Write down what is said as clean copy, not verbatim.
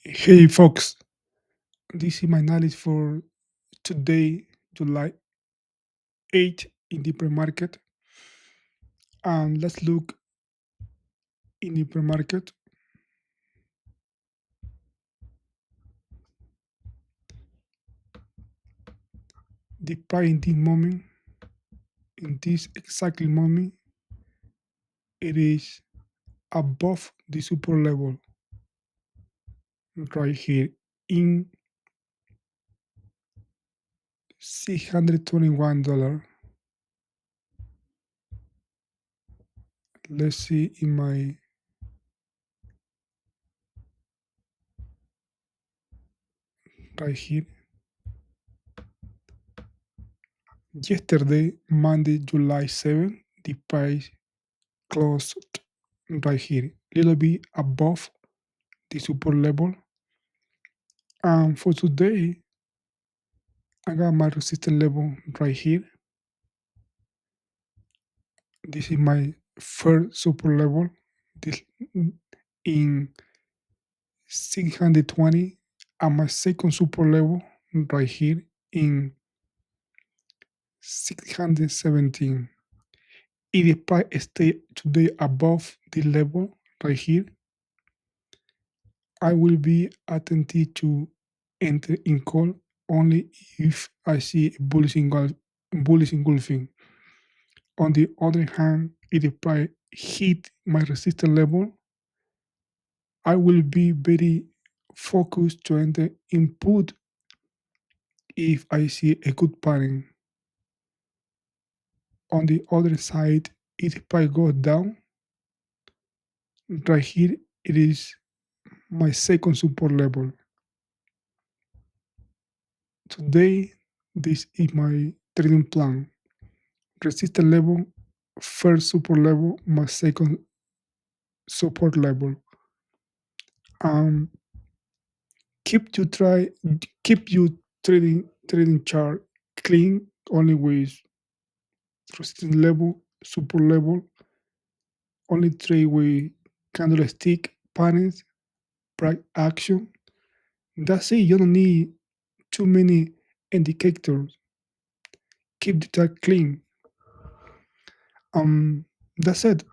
Hey folks, this is my knowledge for today, July 8th in the pre-market. And let's look in the pre-market. The price in the moment, in this exactly moment, it is above the support level right here in $621. Let's see in my right here. Yesterday, Monday, July 7th, the price closed right here, little bit above the support level. And for today, I got my resistance level right here. This is my first support level. This in 620, and my second support level right here in 617. If the price stay today above the level right here, I will be attentive to enter in call only if I see a bullish engulfing. On the other hand, if the price hit my resistance level, I will be very focused to enter input if I see a good pattern. On the other side, if the price goes down, right here it is my second support level. Today, this is my trading plan. Resistance level, first support level, my second support level. Um, keep your trading chart clean only with resistance level, support level, only trade with candlestick patterns, price action. That's it. You don't need too many indicators. Keep the chart clean. Um, that's it.